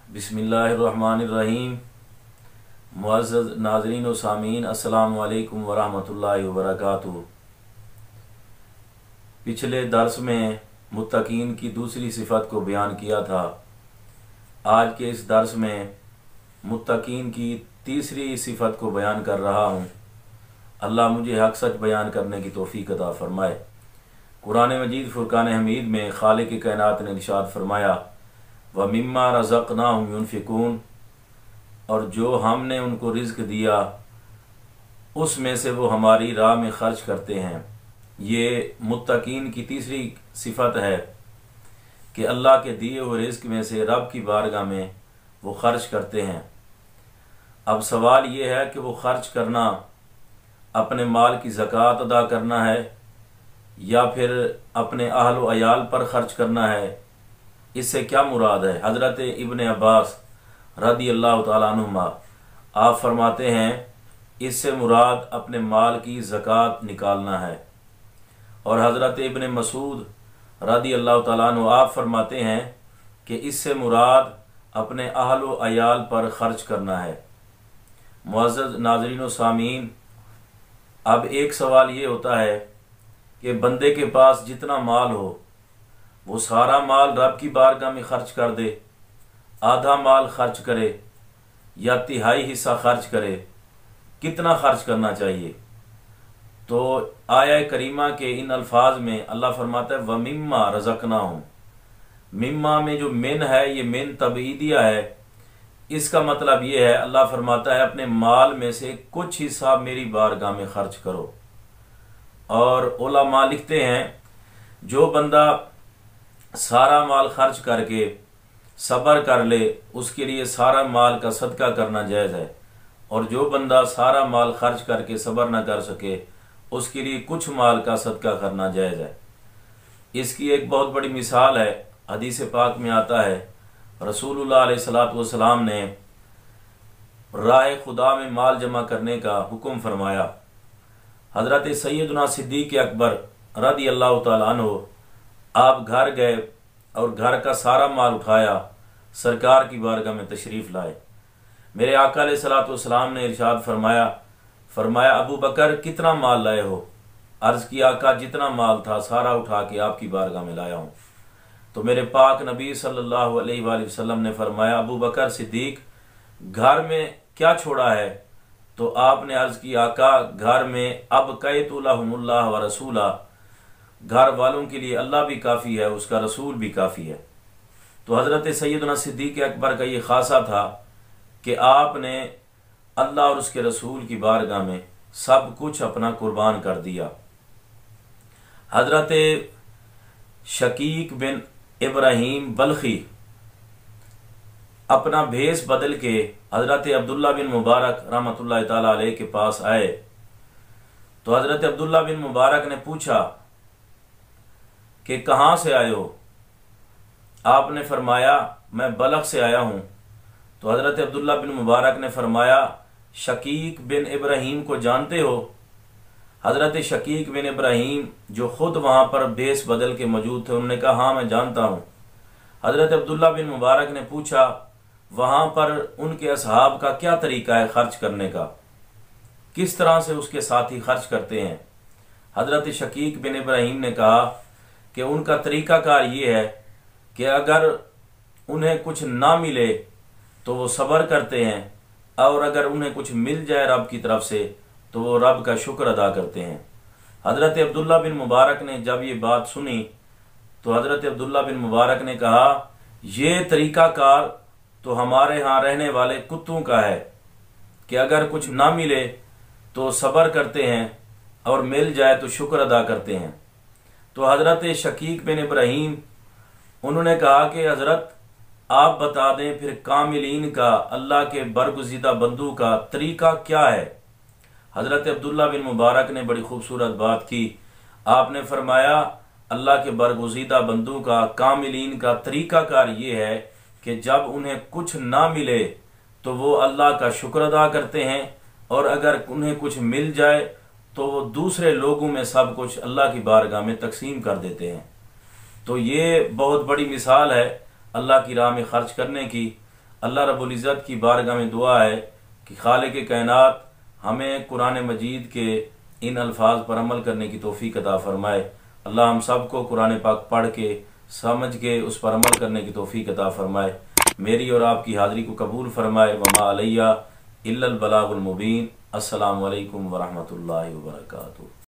बिस्मिल्लाहिर्रहमानिर्रहीम। मुअज़्ज़ज़ नाज़रीन व सामीन, अस्सलामु अलैकुम वरहमतुल्लाहि वबरकातुहू। पिछले दर्स में मुत्तकीन की दूसरी सिफ़त को बयान किया था। आज के इस दर्स में मुत्तकीन की तीसरी सिफ़त को बयान कर रहा हूँ। अल्लाह मुझे हक़ सच बयान करने की तौफ़ीक़ अता फ़रमाए। कुरान मजीद फ़ुरक़ान हमीद में खालिक़ कायनात ने इरशाद फरमाया, व मिम्मा रज़क़नाहुम युनफ़िकून, और जो हमने उनको रिज़्क़ दिया उसमें से वो हमारी राह में ख़र्च करते हैं। ये मुत्तकीन की तीसरी सिफ़त है कि अल्लाह के दिए हुए रिज़्क़ में से रब की बारगाह में वो ख़र्च करते हैं। अब सवाल ये है कि वो ख़र्च करना अपने माल की ज़कात अदा करना है या फिर अपने अहल व अयाल पर ख़र्च करना है, इससे क्या मुराद है। हज़रत इब्न अब्बास रदी अल्लाह तआला अन्हुमा आप फरमाते हैं, इससे मुराद अपने माल की ज़कात निकालना है। और हज़रत इब्न मसूद रदी अल्लाह तआला अन्हु आप फरमाते हैं कि इससे मुराद अपने अहल व अयाल पर ख़र्च करना है। मुअज़्ज़ज़ नाज़रीन व सामीन, अब एक सवाल ये होता है कि बंदे के पास जितना माल हो वो सारा माल रब की बारगाह में खर्च कर दे, आधा माल खर्च करे या तिहाई हिस्सा खर्च करे, कितना खर्च करना चाहिए। तो आया करीमा के इन अल्फाज में अल्लाह फरमाता है, व मिम्मा रज़क़नाहुम। मिम्मा में जो मिन है ये मिन तबईदिया है। इसका मतलब ये है, अल्लाह फरमाता है अपने माल में से कुछ हिस्सा मेरी बारगाह में खर्च करो। और उलमा लिखते हैं, जो बंदा सारा माल खर्च करके सब्र कर ले उसके लिए सारा माल का सदका करना जायज़ है, और जो बंदा सारा माल खर्च करके सब्र न कर सके उसके लिए कुछ माल का सदका करना जायज़ है। इसकी एक बहुत बड़ी मिसाल है, हदीस पाक में आता है रसूलुल्लाह अलैहिस्सलातु वस्सलाम ने राह खुदा में माल जमा करने का हुक्म फरमाया। हज़रत सैयदना सिद्दीक़ अकबर रदी अल्लाह तआला अन्हु आप घर गए और घर का सारा माल उठाया, सरकार की बारगाह में तशरीफ़ लाए। मेरे आका अलैहिस्सलातु वस्सलाम ने इरशाद फरमाया अबू बकर कितना माल लाए हो। अर्ज़ किया, आका जितना माल था सारा उठा के आपकी बारगाह में लाया हूँ। तो मेरे पाक नबी सल्लल्लाहु अलैहि वसल्लम ने फरमाया, अबू बकर सिद्दीक घर में क्या छोड़ा है। तो आपने अर्ज़ की, आका घर में अब कैतुलहुमुल्लाह व रसूला, घर वालों के लिए अल्लाह भी काफ़ी है, उसका रसूल भी काफ़ी है। तो हज़रत सैयदना सिद्दीक़ अकबर का ये ख़ासा था कि आपने अल्लाह और उसके रसूल की बारगाह में सब कुछ अपना कुर्बान कर दिया। हज़रत शकीक बिन इब्राहीम बल्खी अपना भेस बदल के हज़रत अब्दुल्ला बिन मुबारक रहमतुल्लाह ताला अलैह के पास आए। तो हज़रत अब्दुल्ला बिन मुबारक ने पूछा कि कहाँ से आए हो। आपने फरमाया, मैं बलख से आया हूँ। तो हज़रत अब्दुल्ला बिन मुबारक ने फरमाया, शकीक बिन इब्राहीम को जानते हो। हज़रत शकीक बिन इब्राहीम जो ख़ुद वहाँ पर भेस बदल के मौजूद थे, उन्होंने कहा, हाँ मैं जानता हूँ। हज़रत अब्दुल्ला बिन मुबारक ने पूछा, वहाँ पर उनके असहाब का क्या तरीका है खर्च करने का, किस तरह से उसके साथी खर्च करते हैं। हज़रत शकीक बिन इब्राहीम ने कहा कि उनका तरीक़ाकार ये है कि अगर उन्हें कुछ ना मिले तो वो सब्र करते हैं, और अगर उन्हें कुछ मिल जाए रब की तरफ से तो वो रब का शुक्र अदा करते हैं। हज़रत अब्दुल्ला बिन मुबारक ने जब ये बात सुनी तो हज़रत अब्दुल्ला बिन मुबारक ने कहा, ये तरीक़ाकार तो हमारे यहाँ रहने वाले कुत्तों का है कि अगर कुछ ना मिले तो सब्र करते हैं और मिल जाए तो शुक्र अदा करते हैं। तो हज़रत शकीक बिन इब्राहीम उन्होंने कहा कि हज़रत आप बता दें फिर कामिलीन का, अल्लाह के बरगुज़ीदा बंदू का तरीका क्या है। हज़रत अब्दुल्ला बिन मुबारक ने बड़ी खूबसूरत बात की। आपने फरमाया, अल्लाह के बरगुज़ीदा बंदू का, कामिलीन का तरीक़ाकार ये है कि जब उन्हें कुछ ना मिले तो वो अल्लाह का शुक्र अदा करते हैं, और अगर उन्हें कुछ मिल जाए तो वो दूसरे लोगों में सब कुछ अल्लाह की बारगाह में तकसीम कर देते हैं। तो ये बहुत बड़ी मिसाल है अल्लाह की राह में खर्च करने की। अल्लाह रब्बुल इज़्ज़त की बारगाह में दुआ है कि खालिक़ कायनात हमें कुरान मजीद के इन अल्फाज पर अमल करने की तौफीक अता फरमाए। अल्लाह हम सब को कुरान पाक पढ़ के समझ के उस पर अमल करने की तौफीक अता फरमाए। मेरी और आपकी हाज़िरी को कबूल फरमाए। वमा अलैया इल्लल बलागुल मुबीन। अस्सलामु अलैकुम वरहमतुल्लाहि वबरकातुहू।